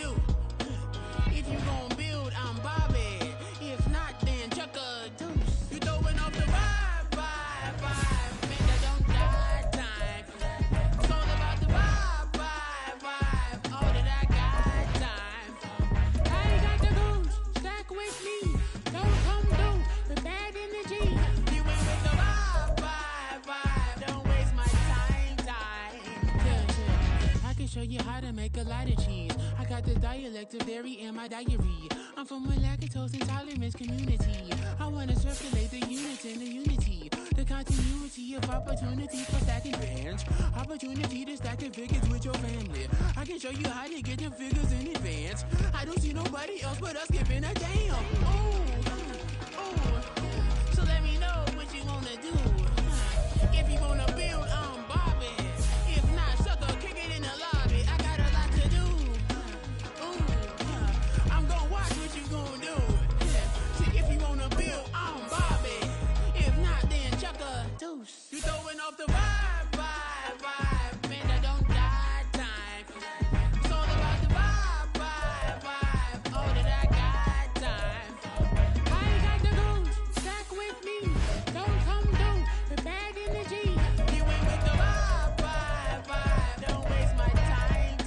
do? If you gon' build, I'm Bobby. If not, then chuck a deuce. You throwing off the vibe. Man, that don't die time. It's all about the vibe. All that I got time. I got the goose, stack with me. Don't come through with bad energy. You ain't with the vibe. Don't waste my time. Yeah. I can show you how to make a lot of cheese. I got the dialect of dairy in my diary. I'm from a lactose intolerance community. I wanna circulate the unity and the unity. The continuity of opportunity for stacking bands. Opportunity to stack the figures with your family. I can show you how to get the figures in advance. I don't see nobody else but us giving a damn. Ooh. So let me know what you wanna do. If you wanna build, I'm Bobby. If not, sucker, kick it in the lobby. I got a lot to do. I'm gonna watch what you gonna do. See, if you wanna build, I'm Bobby. If not, then chuck a deuce. You throwing off the vibe. Man, that don't die time. It's all about the vibe. All that I got time. I got the goose, stack with me. Don't come through with bad energy. You ain't with the vibe. Don't waste my time.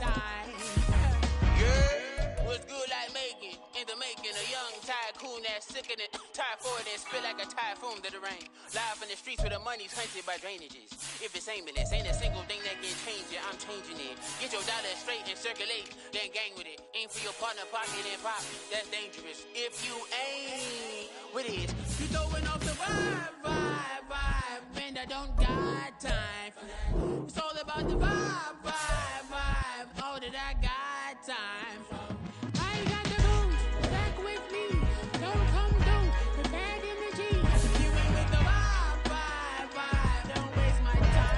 Yeah, what's good like making? In the making, a young tycoon that's sickening. Tie forward and spit like a typhoon to the rain. Live in the streets where the money's hunted by drainages. If it's aimless, ain't a single thing that can change it. I'm changing it. Get your dollar straight and circulate, then gang with it. Aim for your partner, pocket and pop. That's dangerous. If you ain't with it, you throwing off the vibe. Man, I don't got time for that. It's all about the vibe. All that I got time for. I got the goose, stack with me. Don't come through with bad energy. You ain't with the vibe. Don't waste my time.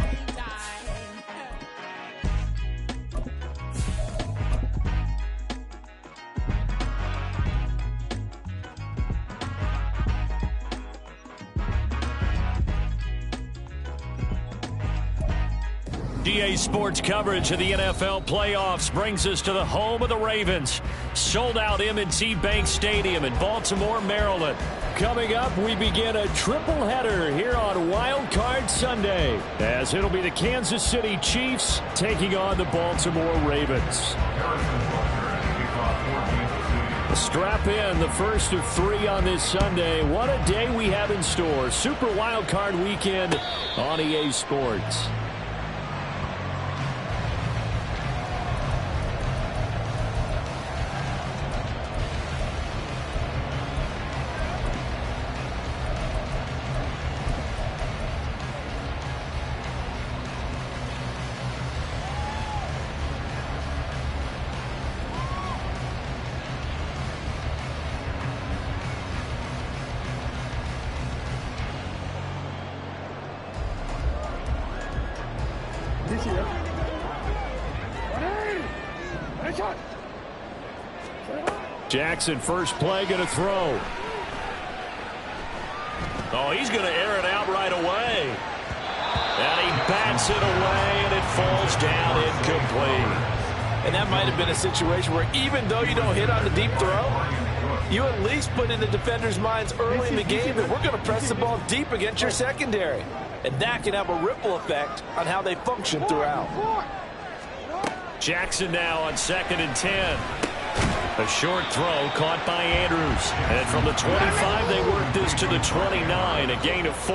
DA Sports coverage of the NFL playoffs brings us to the home of the Ravens. Sold out M&T Bank Stadium in Baltimore, Maryland. Coming up, we begin a triple header here on Wild Card Sunday, as it'll be the Kansas City Chiefs taking on the Baltimore Ravens. Strap in, the first of 3 on this Sunday. What a day we have in store. Super Wild Card Weekend on EA Sports. Jackson, first play, going to throw. Oh, he's going to air it out right away. And he bats it away, and it falls down incomplete. And that might have been a situation where even though you don't hit on the deep throw, you at least put in the defender's minds early in the game that we're going to press the ball deep against your secondary. And that can have a ripple effect on how they function throughout. Jackson now on 2nd and 10. A short throw caught by Andrews. And from the 25, they work this to the 29, a gain of 4.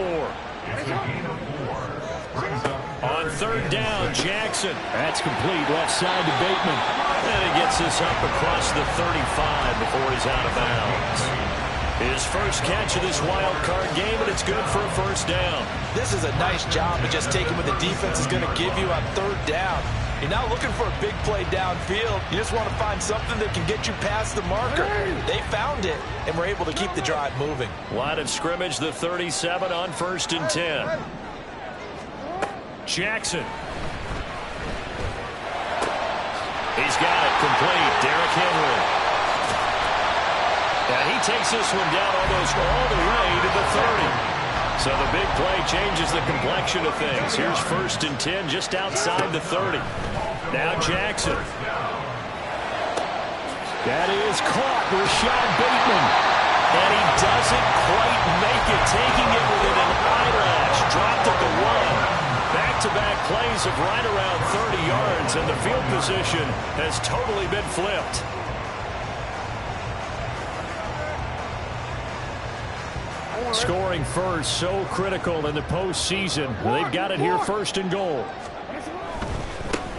On 3rd down, Jackson. That's complete, left side to Bateman. And he gets this up across the 35 before he's out of bounds. His first catch of this wild card game, and it's good for a first down. This is a nice job of just taking what the defense is going to give you on 3rd down. You're not looking for a big play downfield. You just want to find something that can get you past the marker. They found it and were able to keep the drive moving. Line of scrimmage, the 37 on 1st and 10. Jackson. He's got it complete. Derrick Henry. And he takes this one down almost all the way to the 30. So the big play changes the complexion of things. Here's 1st and 10 just outside the 30. Now Jackson. That is caught, Rashad Bateman. And he doesn't quite make it, taking it within an eyelash. Dropped at the 1. Back-to-back plays of right around 30 yards, and the field position has totally been flipped. Scoring first, so critical in the postseason. They've got it here first and goal.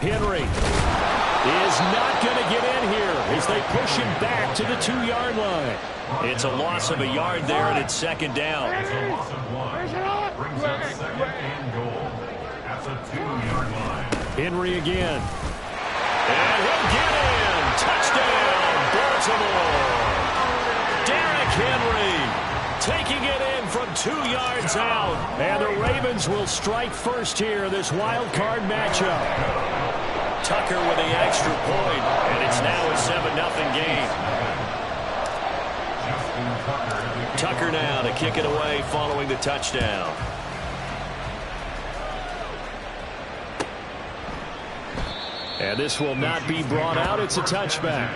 Henry is not going to get in here as they push him back to the 2-yard line. It's a loss of a yard there, and it's second down. It's a loss of 1. Brings up second and goal at the 2-yard line. Henry again. And he'll get in. Touchdown, Baltimore. Derrick Henry taking it in from 2 yards out. And the Ravens will strike first here, this wild card matchup. Tucker with the extra point, and it's now a 7-0 game. Tucker now to kick it away following the touchdown. And this will not be brought out. It's a touchback.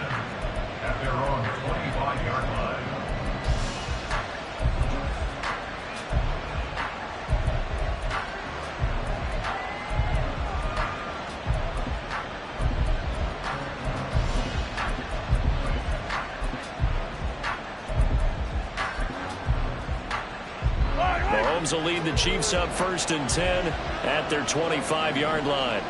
At their own 25-yard line. Mahomes will lead the Chiefs up first and 10 at their 25-yard line.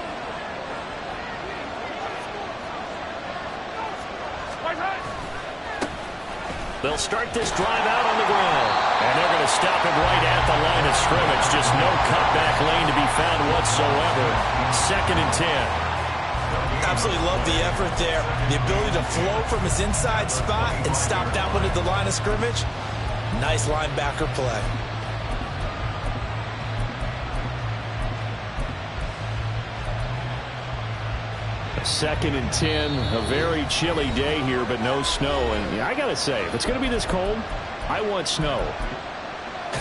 They'll start this drive out on the ground. And they're going to stop him right at the line of scrimmage. Just no cutback lane to be found whatsoever. Second and 10. Absolutely love the effort there. The ability to flow from his inside spot and stop that one at the line of scrimmage. Nice linebacker play. Second and 10, a very chilly day here, but no snow. And I got to say, if it's going to be this cold, I want snow.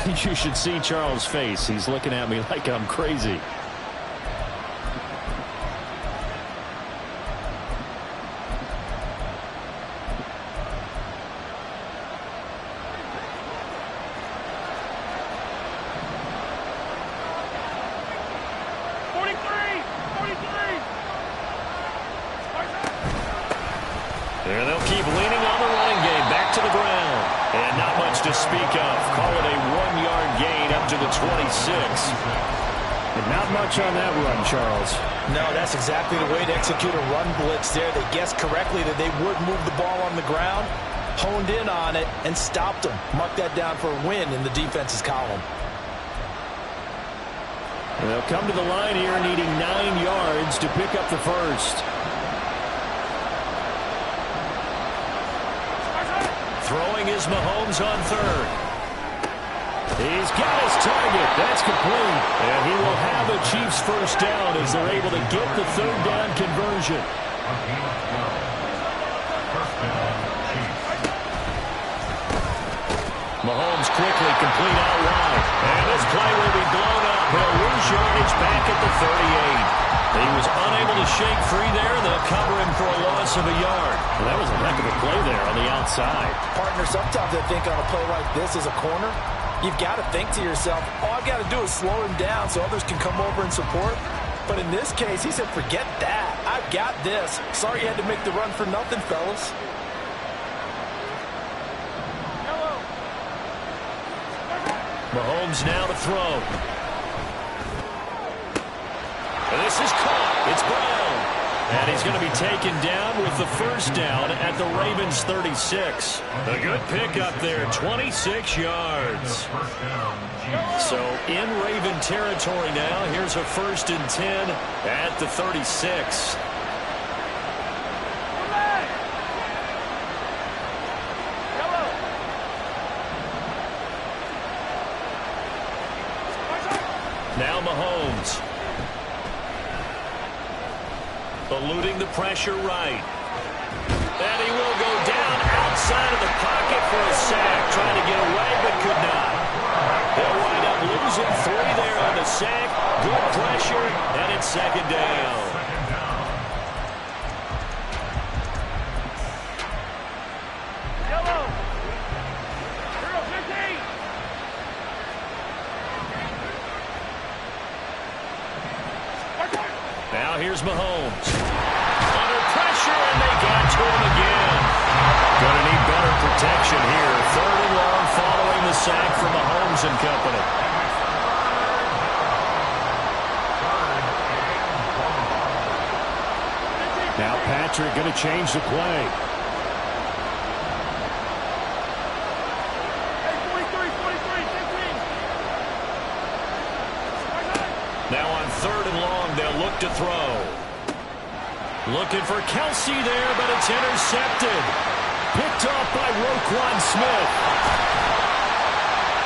You should see Charles' face. He's looking at me like I'm crazy. And they'll keep leaning on the running game. Back to the ground. And not much to speak of. Call it a 1-yard gain up to the 26. And not much on that run, Charles. No, that's exactly the way to execute a run blitz there. They guessed correctly that they would move the ball on the ground, honed in on it, and stopped them. Mark that down for a win in the defense's column. And they'll come to the line here needing 9 yards to pick up the first. Throwing is Mahomes on third. He's got his target. That's complete. And he will have a Chiefs first down as they're able to get the third down conversion. Mahomes quickly complete out wide. And this play will be blown up. He'll lose yardage back at the 38. He was unable to shake free there, and they'll cover him for a loss of a yard. Well, that was a heck of a play there on the outside. Partner, sometimes I think on a play like this as a corner, you've got to think to yourself, all I've got to do is slow him down so others can come over and support. But in this case, he said, forget that. I've got this. Sorry you had to make the run for nothing, fellas. Mahomes now to throw. And this is caught. It's Brown. And he's going to be taken down with the first down at the Ravens 36. A good pickup there, 26 yards. So in Raven territory now, here's a first and 10 at the 36. Now Mahomes. Eluding the pressure right. And he will go down outside of the pocket for a sack. Trying to get away, but could not. They'll wind up losing 3 there on the sack. Good pressure, and it's second down. Here's Mahomes. Under pressure, and they got to him again. Going to need better protection here. 3rd and long following the sack from Mahomes and company. Now Patrick going to change the play. Now on 3rd and long, they'll look to throw. Looking for Kelsey there, but it's intercepted. Picked off by Roquan Smith.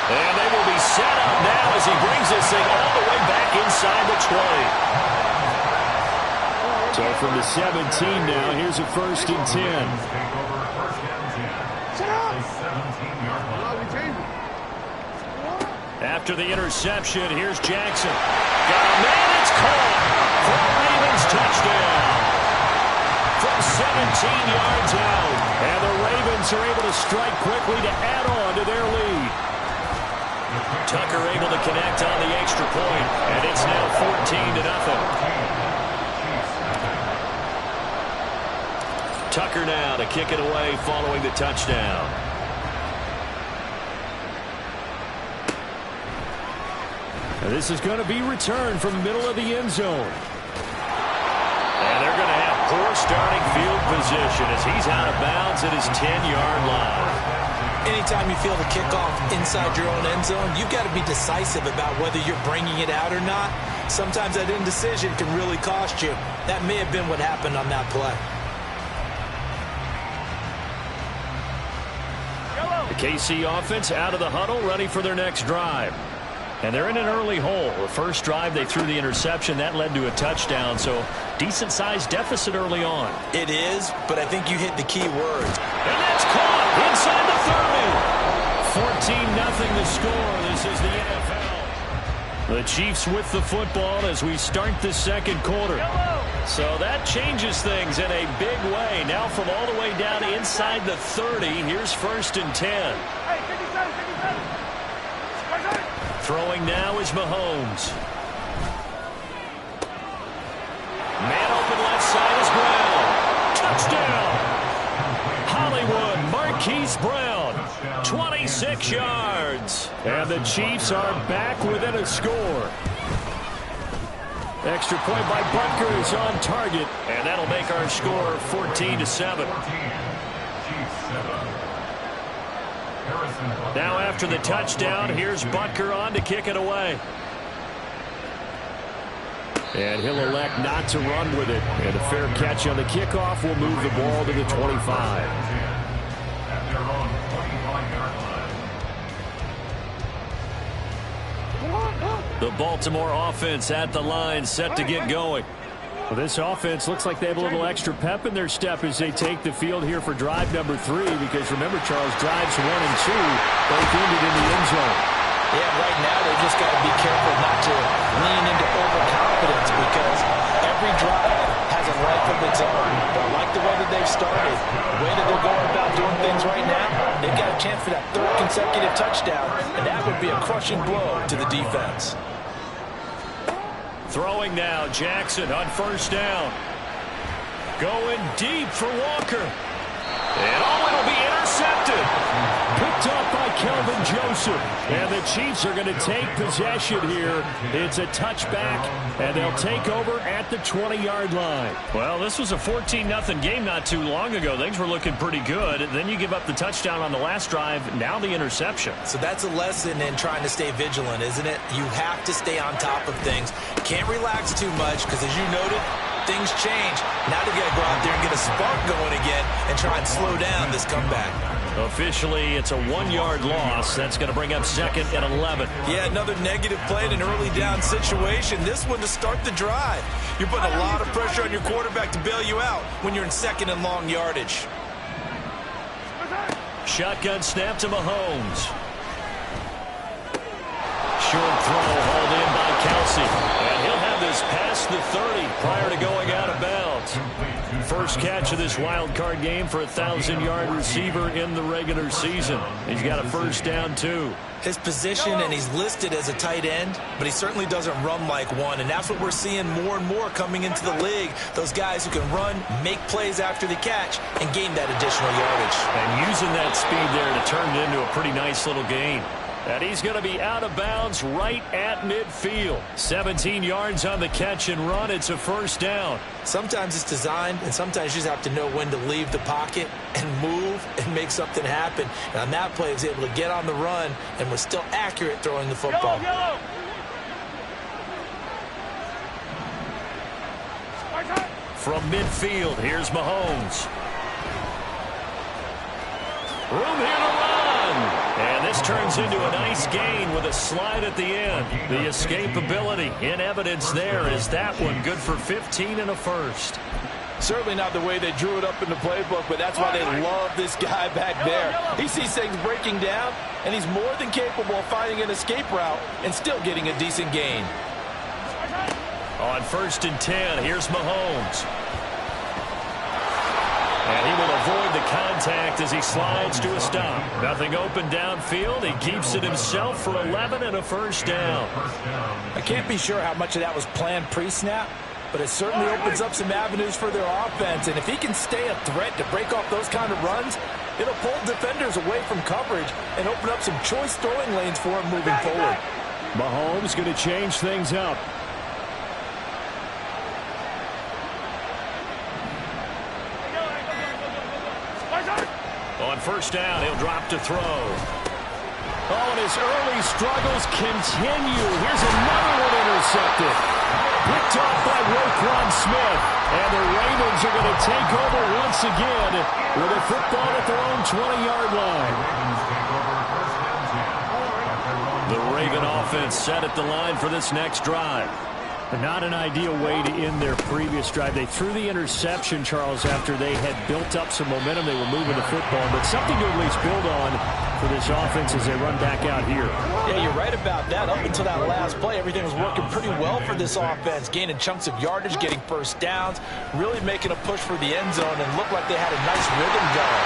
And they will be set up now as he brings this thing all the way back inside the 20. So from the 17 now, here's a 1st and 10. After the interception, here's Jackson. Got a man, it's caught for a Ravens touchdown. From 17 yards out. And the Ravens are able to strike quickly to add on to their lead. Tucker able to connect on the extra point, and it's now 14-0. Tucker now to kick it away following the touchdown. And this is going to be returned from the middle of the end zone. And they're going to have poor starting field position as he's out of bounds at his 10-yard line. Anytime you feel the kickoff inside your own end zone, you've got to be decisive about whether you're bringing it out or not. Sometimes that indecision can really cost you. That may have been what happened on that play. The KC offense out of the huddle, ready for their next drive. And they're in an early hole. The first drive, they threw the interception. That led to a touchdown, so decent-sized deficit early on. It is, but I think you hit the key words. And that's caught inside the 30. 14-0 the score. This is the NFL. The Chiefs with the football as we start the second quarter. So that changes things in a big way. Now from all the way down inside the 30, here's 1st and 10. Throwing now is Mahomes. Man open left side is Brown. Touchdown! Hollywood, Marquise Brown. 26 yards. And the Chiefs are back within a score. Extra point by Butker is on target. And that'll make our score 14-7. Now after the touchdown, here's Butker on to kick it away. And he'll elect not to run with it. And a fair catch on the kickoff will move the ball to the 25. The Baltimore offense at the line, set to get going. Well, this offense looks like they have a little extra pep in their step as they take the field here for drive number 3. Because remember, Charles, drives 1 and 2 both ended in the end zone. Yeah, right now they just got to be careful not to lean into overconfidence because every drive has a life of its own. But I like the way that they've started. The way that they're going about doing things right now, they've got a chance for that 3rd consecutive touchdown, and that would be a crushing blow to the defense. Throwing now, Jackson on 1st down. Going deep for Walker. And it'll be intercepted. Picked up by Kelvin Joseph. And the Chiefs are going to take possession here. It's a touchback, and they'll take over at the 20-yard line. Well, this was a 14-0 game not too long ago. Things were looking pretty good. Then you give up the touchdown on the last drive. Now the interception. So that's a lesson in trying to stay vigilant, isn't it? You have to stay on top of things. Can't relax too much because, as you noted, things change. Now they've got to go out there and get a spark going again and try and slow down this comeback. Officially, it's a 1-yard loss. That's going to bring up 2nd and 11. Yeah, another negative play in an early down situation. This one to start the drive. You're putting a lot of pressure on your quarterback to bail you out when you're in 2nd and long yardage. Shotgun snap to Mahomes. Short throw hauled in by Kelsey. And he'll have this past the 30 prior to going out of bounds. yards. First catch of this wild card game for a 1,000-yard receiver in the regular season. He's got a first down, too. His position, and he's listed as a tight end, but he certainly doesn't run like one, and that's what we're seeing more and more coming into the league. Those guys who can run, make plays after the catch, and gain that additional yardage. And using that speed there to turn it into a pretty nice little gain. And he's going to be out of bounds right at midfield. 17 yards on the catch and run. It's a first down. Sometimes it's designed, and sometimes you just have to know when to leave the pocket and move and make something happen. And on that play, he was able to get on the run and was still accurate throwing the football. From midfield, here's Mahomes. Room here to run. And this turns into a nice gain with a slide at the end. The escapability in evidence there is that one good for 15 and a first. Certainly not the way they drew it up in the playbook, but that's why they love this guy back there. He sees things breaking down, and he's more than capable of finding an escape route and still getting a decent gain. On 1st and 10, here's Mahomes. And he will avoid the contact as he slides to a stop. Nothing open downfield. He keeps it himself for 11 and a first down. I can't be sure how much of that was planned pre-snap, but it certainly opens up some avenues for their offense. And if he can stay a threat to break off those kind of runs, it'll pull defenders away from coverage and open up some choice throwing lanes for him moving forward. Mahomes going to change things up. On 1st down, he'll drop to throw. Oh, and his early struggles continue. Here's another one intercepted. Picked off by Roquan Smith. And the Ravens are going to take over once again with a football at their own 20-yard line. The Raven offense set at the line for this next drive. Not an ideal way to end their previous drive. They threw the interception, Charles, after they had built up some momentum. They were moving the football, but something to at least build on for this offense as they run back out here. Yeah, you're right about that. Up until that last play, everything was working pretty well for this offense, gaining chunks of yardage, getting first downs, really making a push for the end zone, and looked like they had a nice rhythm going.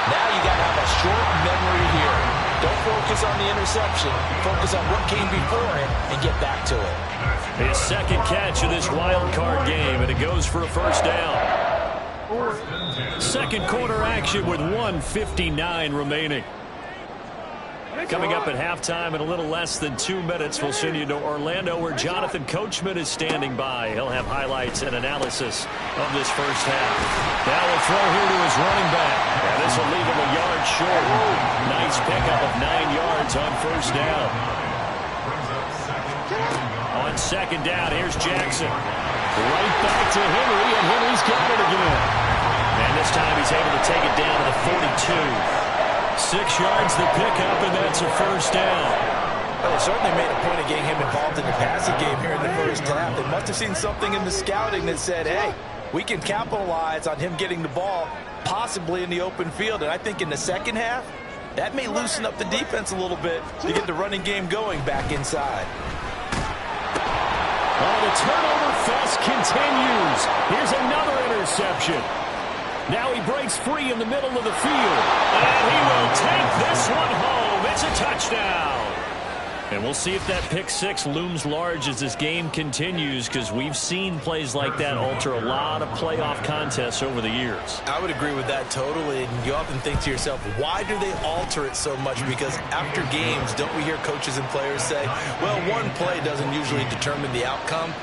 Now you got to have a short memory here. Don't focus on the interception. Focus on what came before it and get back to it. His second catch of this wild card game, and it goes for a first down. Second quarter action with 1:59 remaining. Coming up at halftime in a little less than 2 minutes, we'll send you to Orlando where Jonathan Coachman is standing by. He'll have highlights and analysis of this first half. Now we'll throw here to his running back. And this will leave him a yard short. Nice pickup of 9 yards on first down. On 2nd down, here's Jackson. Right back to Henry, and Henry's got it again. And this time he's able to take it down to the 42. 6 yards the pickup, and that's a first down. Well, they certainly made a point of getting him involved in the passing game here in the first half. They must have seen something in the scouting that said, hey, we can capitalize on him getting the ball, possibly in the open field. And I think in the second half, that may loosen up the defense a little bit to get the running game going back inside. Oh, the turnover fest continues. Here's another interception. Now he breaks free in the middle of the field. And he will take this one home. It's a touchdown. And we'll see if that pick six looms large as this game continues, because we've seen plays like that alter a lot of playoff contests over the years. I would agree with that totally. And you often think to yourself, why do they alter it so much? Because after games, don't we hear coaches and players say, well, one play doesn't usually determine the outcome?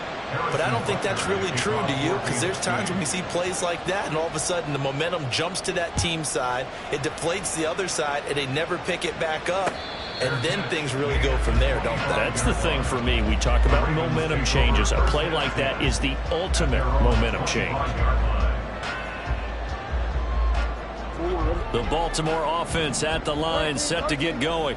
But I don't think that's really true, do you? Because there's times when we see plays like that, and all of a sudden the momentum jumps to that team side, it deflates the other side, and they never pick it back up. And then things really go from there, don't they? That's the thing for me. We talk about momentum changes. A play like that is the ultimate momentum change. The Baltimore offense at the line, set to get going.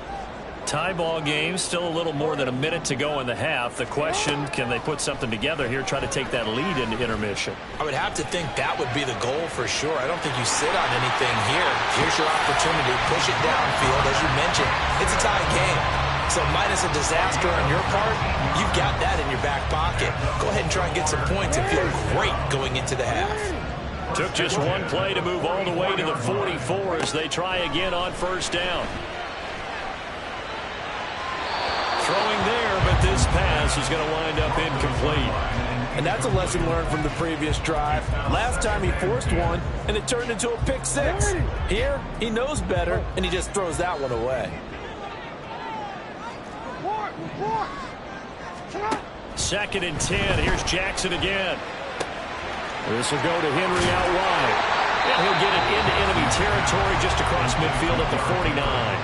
Tie ball game, still a little more than a minute to go in the half. The question, can they put something together here, try to take that lead into intermission? I would have to think that would be the goal for sure. I don't think you sit on anything here. Here's your opportunity. Push it downfield. As you mentioned, it's a tie game. So minus a disaster on your part, you've got that in your back pocket. Go ahead and try and get some points and feel great going into the half. Took just one play to move all the way to the 44 as they try again on first down. Throwing there, but this pass is going to wind up incomplete. And that's a lesson learned from the previous drive. Last time he forced one, and it turned into a pick six. Here, he knows better, and he just throws that one away. Second and 10. Here's Jackson again. This will go to Henry out wide. And he'll get it into enemy territory just across midfield at the 49.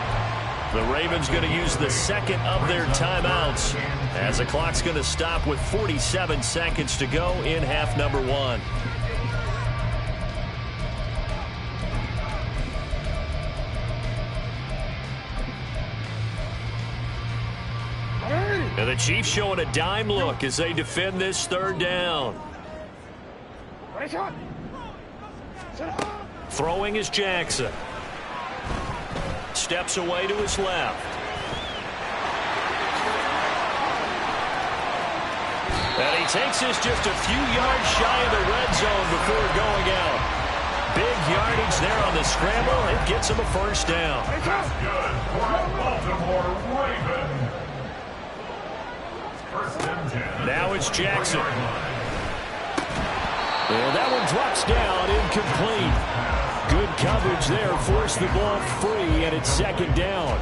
The Ravens going to use the second of their timeouts as the clock's going to stop with 47 seconds to go in half number one. And the Chiefs showing a dime look as they defend this third down. Throwing is Jackson. Steps away to his left. And he takes this just a few yards shy of the red zone before going out. Big yardage there on the scramble. It gets him a first down. That's good for a Baltimore Raven. First and 10. Now it's Jackson. And that one drops down, incomplete. Good coverage there, forced the ball free, and it's second down.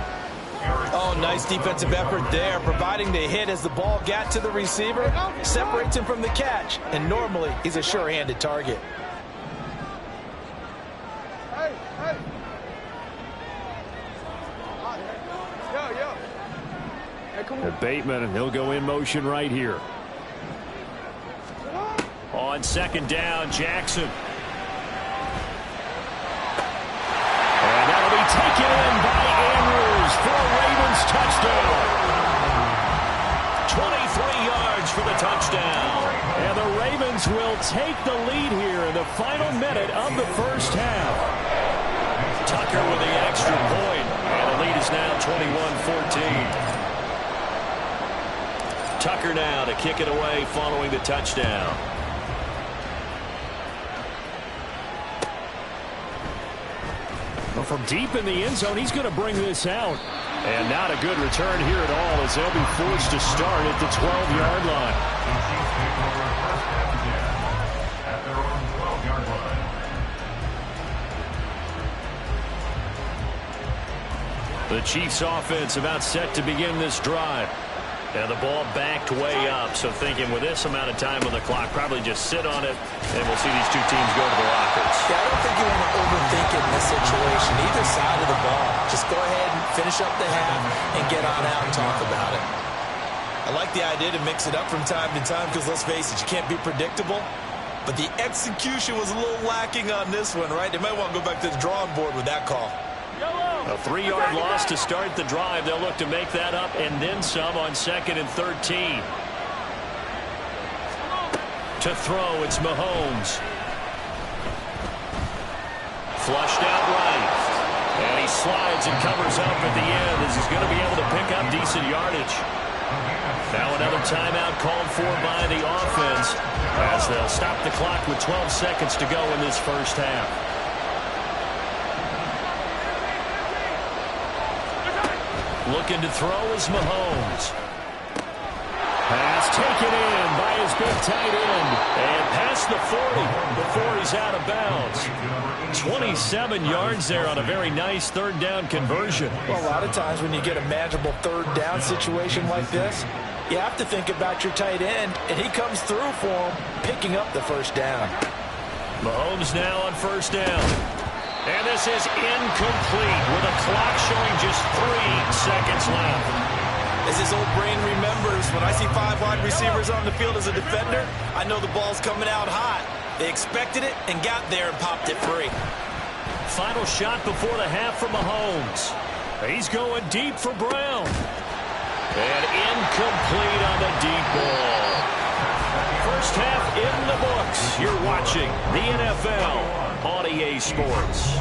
Oh, nice defensive effort there, providing the hit as the ball got to the receiver, separates him from the catch, and normally he's a sure-handed target. Bateman, and he'll go in motion right here. On second down, Jackson. Taken in by Andrews for a Ravens touchdown. 23 yards for the touchdown. And the Ravens will take the lead here in the final minute of the first half. Tucker with the extra point. And the lead is now 21-14. Tucker now to kick it away following the touchdown. From deep in the end zone, he's going to bring this out. And not a good return here at all as they'll be forced to start at the 12-yard line. At their own 12-yard line. The Chiefs offense about set to begin this drive. And the ball backed way up, so thinking with this amount of time on the clock, probably just sit on it, and we'll see these two teams go to the lockers. Yeah, I don't think you want to overthink it in this situation. Either side of the ball. Just go ahead and finish up the half and get on out and talk about it. I like the idea to mix it up from time to time because, let's face it, you can't be predictable. But the execution was a little lacking on this one, right? They might want to go back to the drawing board with that call. A 3-yard loss to start the drive. They'll look to make that up and then some on second and 13. To throw, it's Mahomes. Flushed out right. And he slides and covers up at the end as he's going to be able to pick up decent yardage. Now another timeout called for by the offense as they'll stop the clock with 12 seconds to go in this first half. Looking to throw is Mahomes. Pass taken in by his big tight end. And past the 40 before he's out of bounds. 27 yards there on a very nice third down conversion. Well, a lot of times when you get a manageable third down situation like this, you have to think about your tight end, and he comes through for him, picking up the first down. Mahomes now on first down. And this is incomplete with a clock showing just 3 seconds left. As his old brain remembers, when I see 5 wide receivers on the field as a defender, I know the ball's coming out hot. They expected it and got there and popped it free. Final shot before the half for Mahomes. He's going deep for Brown. And incomplete on the deep ball. First half in the books. You're watching the NFL on EA Sports.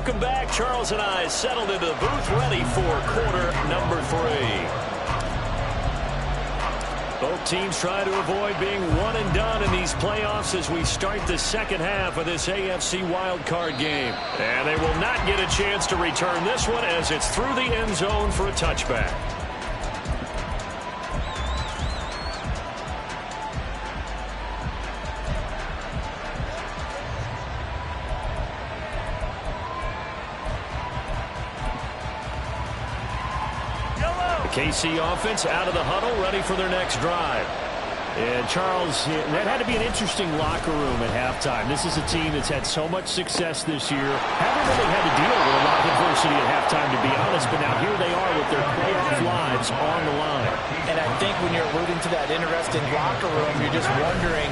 Welcome back. Charles and I settled into the booth, ready for quarter number 3. Both teams try to avoid being one and done in these playoffs as we start the second half of this AFC wildcard game. And they will not get a chance to return this one as it's through the end zone for a touchback. KC offense out of the huddle, ready for their next drive. And Charles, that had to be an interesting locker room at halftime. This is a team that's had so much success this year. Haven't really had to deal with a lot of adversity at halftime, to be honest, but now here they are with their playoff lives on the line. And I think when you're alluding to that interesting locker room, you're just wondering,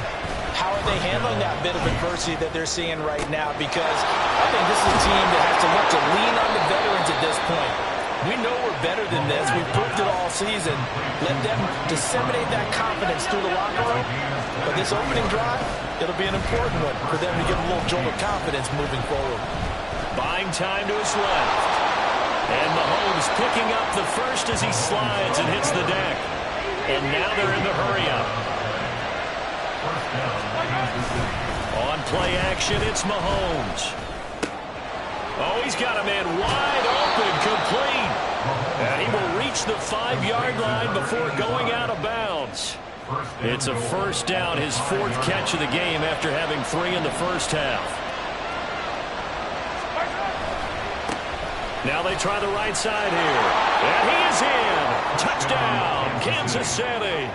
how are they handling that bit of adversity that they're seeing right now? Because I think this is a team that has to look to lean on the veterans at this point. We know we're better than this. We've proved it all season. Let them disseminate that confidence through the locker room. But this opening drive, it'll be an important one for them to get a little jolt of confidence moving forward. Buying time to his left. And Mahomes picking up the first as he slides and hits the deck. And now they're in the hurry-up. On play action, it's Mahomes. Oh, he's got a man wide open, complete. And he will reach the 5-yard line before going out of bounds. It's a first down, his 4th catch of the game after having 3 in the first half. Now they try the right side here. And he is in. Touchdown, Kansas City.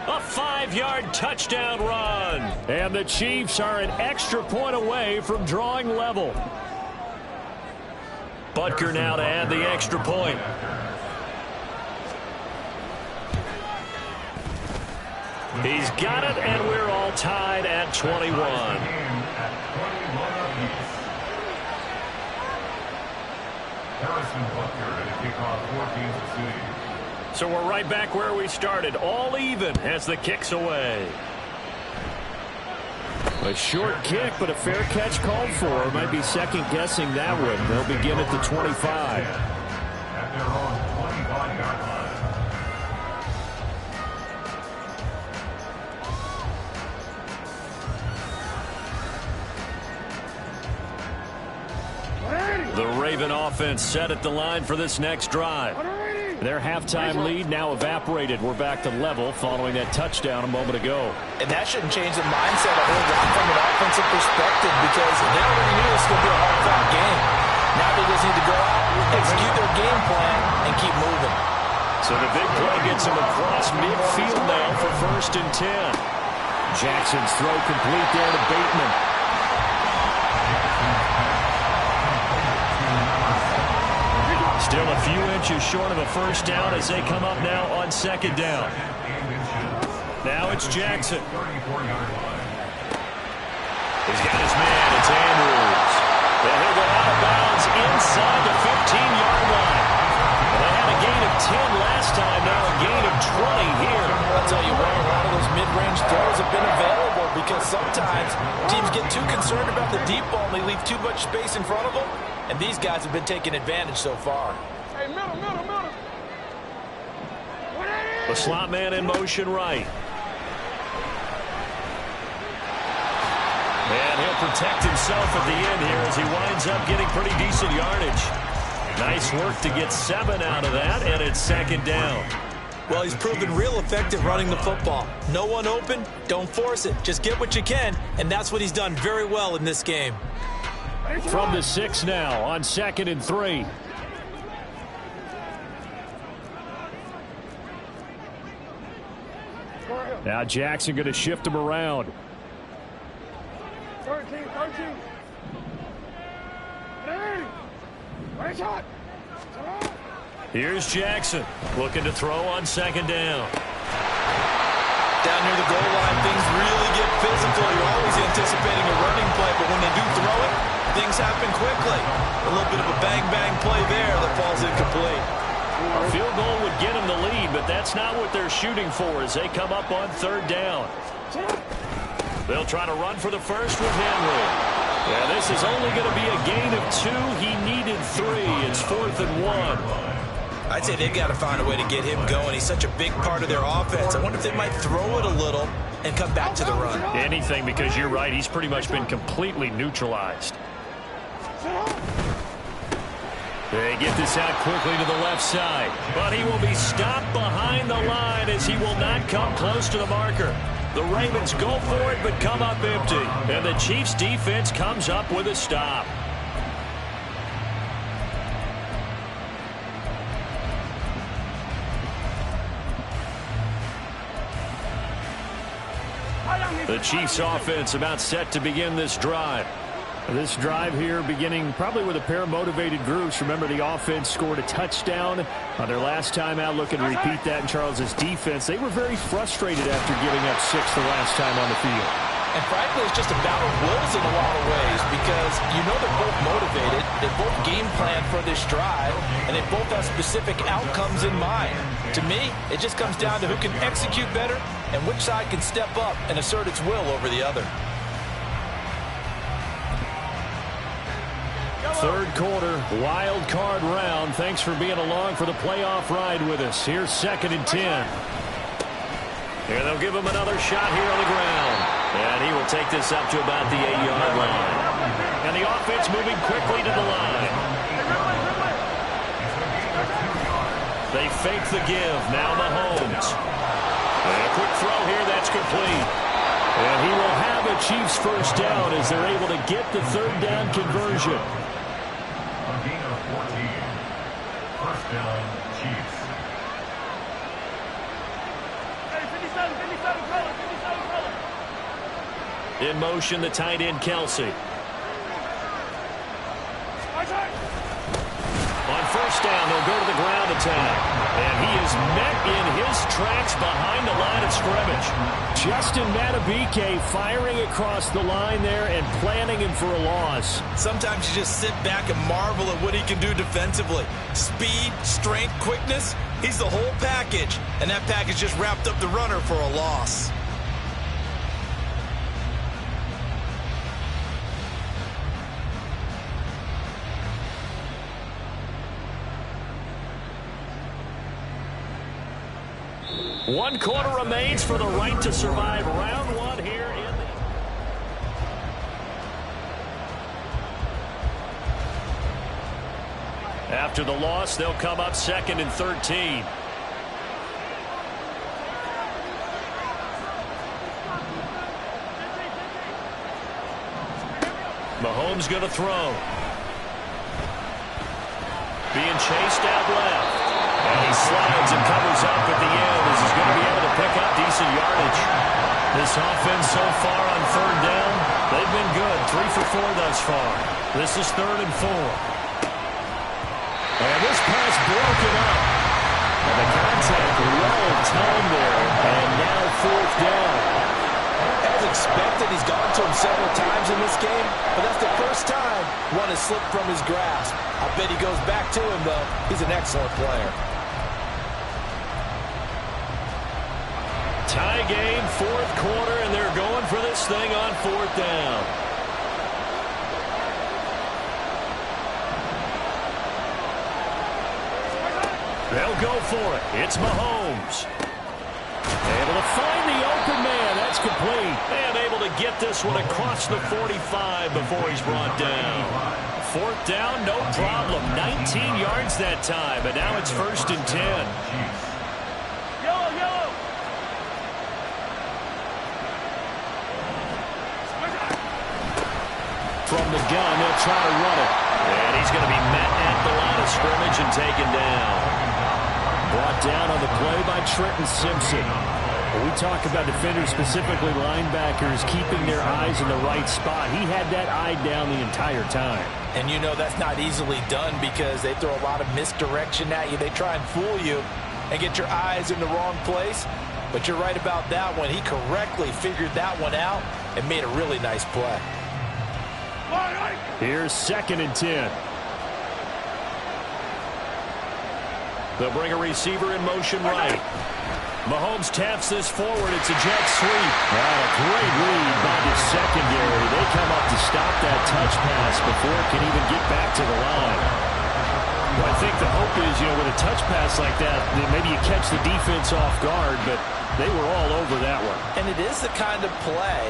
A 5-yard touchdown run. And the Chiefs are an extra point away from drawing level. Butker now to add the extra point. He's got it, and we're all tied at 21. So we're right back where we started, all even as the kick's away. A short kick, but a fair catch called for. Might be second-guessing that one. They'll begin at the 25. At their own 25-yard line. The Raven offense set at the line for this next drive. Their halftime lead now evaporated. We're back to level following that touchdown a moment ago. And that shouldn't change the mindset a whole lot from an offensive perspective, because they already knew this was going to be a hard-fought game. Now they just need to go out, execute their game plan, and keep moving. So the big play gets him across midfield now for 1st and 10. Jackson's throw complete there to Bateman. Still a few inches short of a first down as they come up now on 2nd down. Now it's Jackson. He's got his man. It's Andrews. And he'll go out of bounds inside the 15-yard line. Well, they had a gain of 10 last time. Now a gain of 20 here. I'll tell you what, a lot of those mid-range throws have been available because sometimes teams get too concerned about the deep ball and they leave too much space in front of them. And these guys have been taking advantage so far. Hey, middle. The slot man in motion right. And he'll protect himself at the end here as he winds up getting pretty decent yardage. Nice work to get 7 out of that, and it's 2nd down. Well, he's proven real effective running the football. No one open, don't force it. Just get what you can, and that's what he's done very well in this game. From the 6 now on 2nd and 3. Now Jackson going to shift him around. 13. Here's Jackson looking to throw on 2nd down. Down near the goal line, things really get physical. You're always anticipating a running play, but when they do throw it, things happen quickly. A little bit of a bang-bang play there that falls incomplete. A field goal would get them the lead, but that's not what they're shooting for as they come up on 3rd down. They'll try to run for the first with Henry. Yeah, this is only going to be a gain of 2. He needed 3. It's 4th and 1. I'd say they've got to find a way to get him going. He's such a big part of their offense. I wonder if they might throw it a little and come back to the run. Anything, because you're right. He's pretty much been completely neutralized. They get this out quickly to the left side. But he will be stopped behind the line as he will not come close to the marker. The Ravens go for it but come up empty. And the Chiefs defense comes up with a stop. The Chiefs offense about set to begin this drive. This drive here beginning probably with a pair of motivated groups. Remember, the offense scored a touchdown on their last time out. Looking to repeat that in Charles's defense. They were very frustrated after giving up 6 the last time on the field. And frankly, it's just a battle of wills in a lot of ways because you know they're both motivated. They both game plan for this drive, and they both have specific outcomes in mind. To me, it just comes down to who can execute better and which side can step up and assert its will over the other. Third quarter, wild card round. Thanks for being along for the playoff ride with us. Here's 2nd and 10. Here they'll give him another shot here on the ground. And he will take this up to about the 8-yard line. And the offense moving quickly to the line. They fake the give. Now Mahomes. And a quick throw here. That's complete. And he will have a Chiefs first down as they're able to get the 3rd down conversion. A gain of 14. First down, Chiefs. In motion, the tight end, Kelsey. On first down, they'll go to the ground attack. And he is met in his tracks behind the line of scrimmage. Justin Madubuike firing across the line there and planning him for a loss. Sometimes you just sit back and marvel at what he can do defensively. Speed, strength, quickness, he's the whole package. And that package just wrapped up the runner for a loss. One quarter remains for the right to survive round 1 here in the... After the loss, they'll come up 2nd and 13. Mahomes going to throw. Being chased out left. And he slides and covers up at the end as he's going to be able to pick up decent yardage. This offense so far on 3rd down, they've been good. 3 for 4 thus far. This is 3rd and 4. And this pass broken up. And the contact well timed there. And now 4th down. As expected, he's gone to him several times in this game, but that's the first time one has slipped from his grasp. I bet he goes back to him, though. He's an excellent player. Tie game, 4th quarter, and they're going for this thing on 4th down. They'll go for it. It's Mahomes. Able to find the open man. That's complete. And able to get this one across the 45 before he's brought down. 4th down, no problem. 19 yards that time, but now it's 1st and 10. From the gun, they'll try to run it. And he's going to be met at the line of scrimmage and taken down. Brought down on the play by Trenton Simpson. When we talk about defenders, specifically linebackers, keeping their eyes in the right spot, he had that eye down the entire time. And you know that's not easily done because they throw a lot of misdirection at you. They try and fool you and get your eyes in the wrong place. But you're right about that one. He correctly figured that one out and made a really nice play. Here's 2nd and 10. They'll bring a receiver in motion right. Mahomes taps this forward. It's a jet sweep. A great lead by the secondary. They come up to stop that touch pass before it can even get back to the line. Well, I think the hope is, with a touch pass like that, maybe you catch the defense off guard, but they were all over that one. And it is the kind of play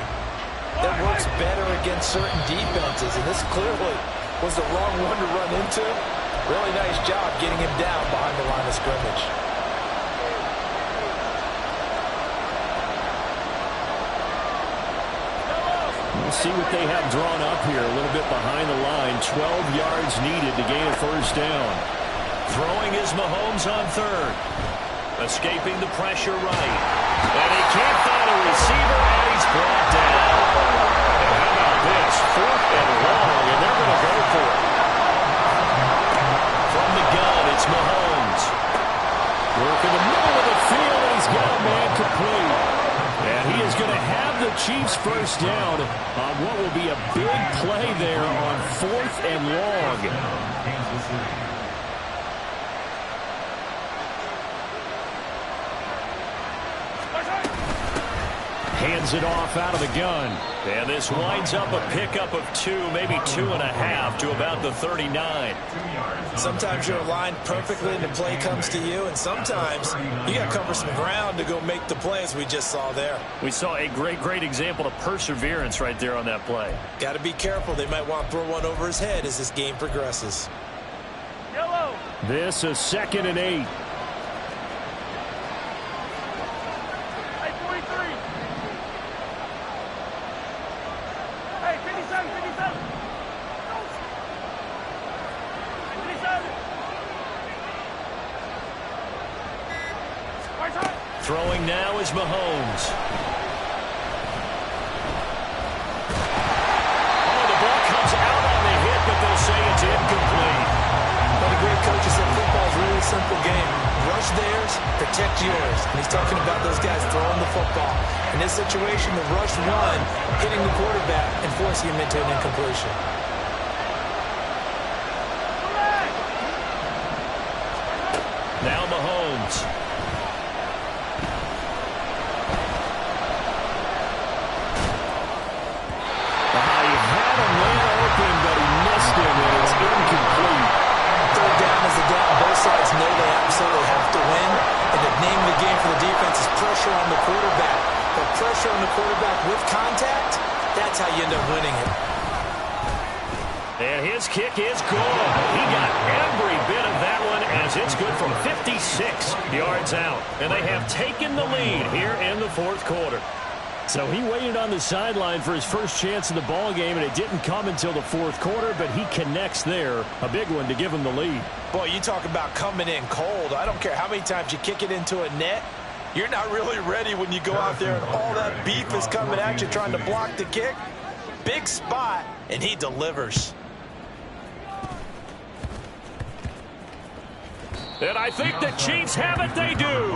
that works better against certain defenses, and this clearly was the wrong one to run into. Really nice job getting him down behind the line of scrimmage. We'll see what they have drawn up here. A little bit behind the line. 12 yards needed to gain a first down. Throwing is Mahomes on third. Escaping the pressure right. And he can't find a receiver, and he's brought down. And how about this? 4th and long, and they're going to go for it. From the gun, it's Mahomes. Work in the middle of the field, and he's got a man complete. And he is going to have the Chiefs first down on what will be a big play there on 4th and long. Hands it off out of the gun. And this winds up a pickup of 2, maybe 2.5 to about the 39. Sometimes you're aligned perfectly and the play comes to you, and sometimes you got to cover some ground to go make the play, as we just saw there. We saw a great example of perseverance right there on that play. Got to be careful. They might want to throw one over his head as this game progresses. Yellow. This is 2nd and 8. Hey, 43. Hey, 57, 57. 57. Throwing now is Mahomes. Oh, the ball comes out on the hit, but they'll say it's incomplete. But a great coach said football is a really simple game. Rush theirs, protect yours. And he's talking about those guys throwing the football. In this situation, the rush one, hitting the quarterback and forcing him into an incompletion. Now Mahomes. He had a man open, but he missed him, and it's incomplete. Third down is a down. Both sides know they absolutely have to win. And the name of the game for the defense is pressure on the quarterback. But pressure on the quarterback with contact, that's how you end up winning it. And his kick is good. He got every bit of that one as it's good from 56 yards out. And they have taken the lead here in the 4th quarter. So he waited on the sideline for his first chance in the ball game, and it didn't come until the 4th quarter, but he connects there. A big one to give him the lead. Boy, you talk about coming in cold. I don't care how many times you kick it into a net. You're not really ready when you go out there and all that beef is coming at you trying to block the kick. Big spot, and he delivers. And I think the Chiefs have it. They do.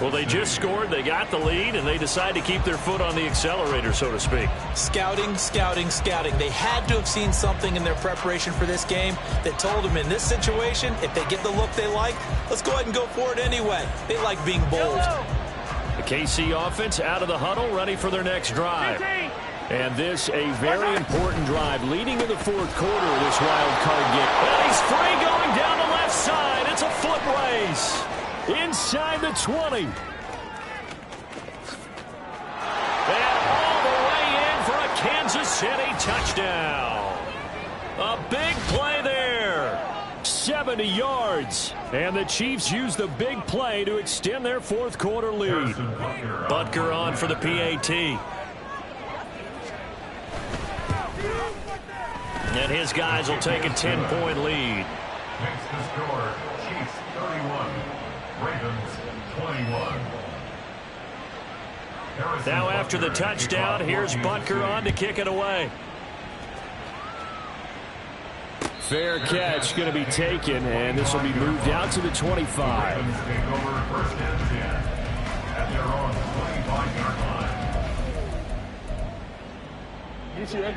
Well, they just scored. They got the lead, and they decide to keep their foot on the accelerator, so to speak. Scouting, scouting, scouting. They had to have seen something in their preparation for this game that told them in this situation, if they get the look they like, let's go ahead and go for it anyway. They like being bold. The KC offense out of the huddle, ready for their next drive. And this a very important drive leading in the 4th quarter of this wild card game. And he's free going down the left side. It's a foot race inside the 20. And all the way in for a Kansas City touchdown. A big play there. 70 yards. And the Chiefs use the big play to extend their 4th quarter lead. Butker on for the PAT. And his guys will take a 10-point lead. Makes the score Chiefs 31, Ravens 21. Now after the touchdown, here's Butker on to kick it away. Fair catch going to be taken, and this will be moved out to the 25. Ravens take over first and 10 at their own 25-yard line.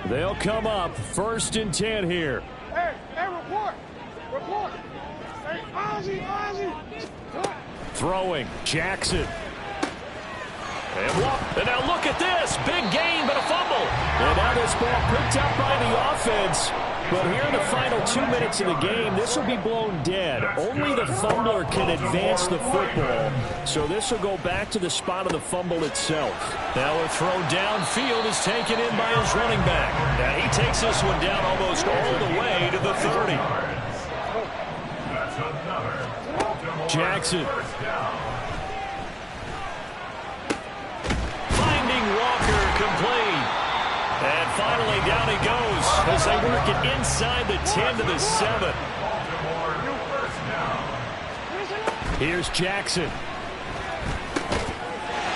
They'll come up 1st and 10 here. Hey, report. Report. Hey, Ozzy. Throwing. Jackson. And now look at this. Big gain, but a fumble. And now this ball picked up by the offense. But here in the final 2 minutes of the game, this will be blown dead. Only the fumbler can advance the football. So this will go back to the spot of the fumble itself. Now a throw downfield is taken in by his running back. Now he takes this one down almost all the way to the 30. Jackson. Finding Walker complete. And finally down he goes as they work it inside the 10 to the 7. Here's Jackson.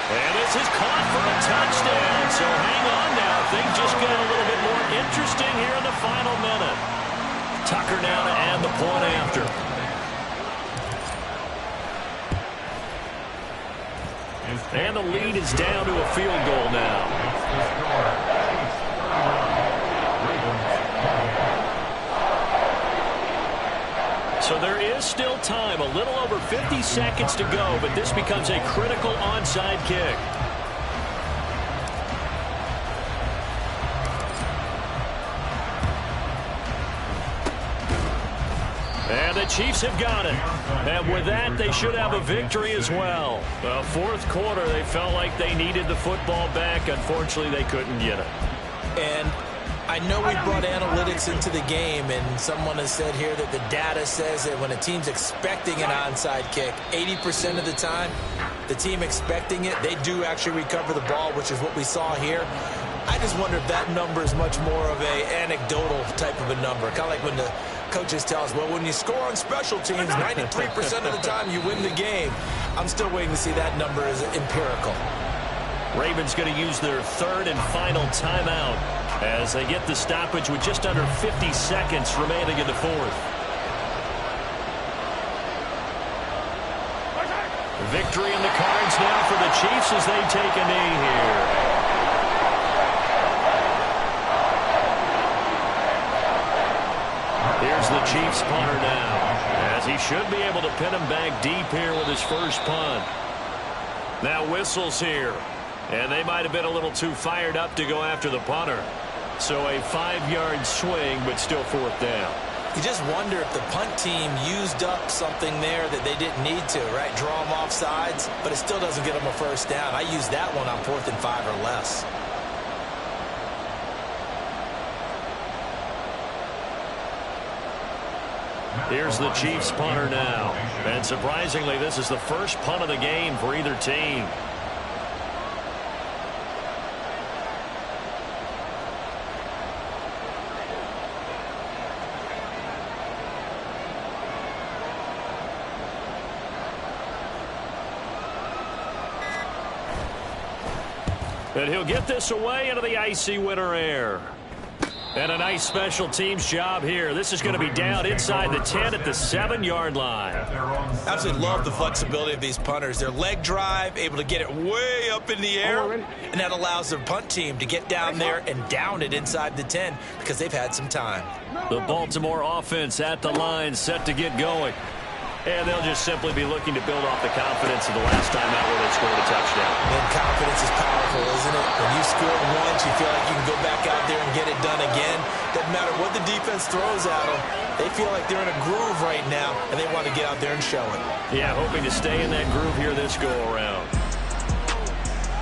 And this is caught for a touchdown. So hang on now. Things just got a little bit more interesting here in the final minute. Tucker now to add the point after. And the lead is down to a field goal now. So there is still time, a little over 50 seconds to go, but this becomes a critical onside kick. And the Chiefs have got it. And with that, they should have a victory as well. The fourth quarter, they felt like they needed the football back. Unfortunately, they couldn't get it. And I know we brought analytics into the game, and someone has said here that the data says that when a team's expecting an onside kick, 80% of the time, the team expecting it, they do actually recover the ball, which is what we saw here. I just wonder if that number is much more of a anecdotal type of a number. Kind of like when the coaches tell us, well, when you score on special teams, 93% of the time you win the game. I'm still waiting to see that number as empirical. Ravens going to use their third and final timeout as they get the stoppage with just under 50 seconds remaining in the fourth. Victory in the cards now for the Chiefs as they take a knee here. Here's the Chiefs punter now, as he should be able to pin him back deep here with his first punt. Now whistles here, and they might have been a little too fired up to go after the punter. So a 5-yard swing, but still fourth down. You just wonder if the punt team used up something there that they didn't need to, right? Draw them off sides, but it still doesn't get them a first down. I used that one on 4th and 5 or less. Here's the Chiefs punter now. And surprisingly, this is the first punt of the game for either team. And he'll get this away into the icy winter air. And a nice special teams job here. This is going to be down inside the 10 at the 7-yard line. Absolutely love the flexibility of these punters. Their leg drive, able to get it way up in the air, and that allows their punt team to get down there and down it inside the 10 because they've had some time. The Baltimore offense at the line, set to get going. And they'll just simply be looking to build off the confidence of the last time out where they scored a touchdown. And confidence is powerful, isn't it? When you score once, you feel like you can go back out there and get it done again. Doesn't matter what the defense throws at them. They feel like they're in a groove right now, and they want to get out there and show it. Yeah, hoping to stay in that groove here this go-around.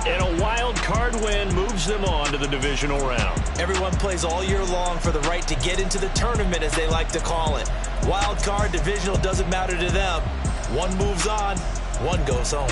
And a wild card win moves them on to the divisional round. Everyone plays all year long for the right to get into the tournament, as they like to call it. Wild card, divisional, doesn't matter to them. One moves on, one goes home.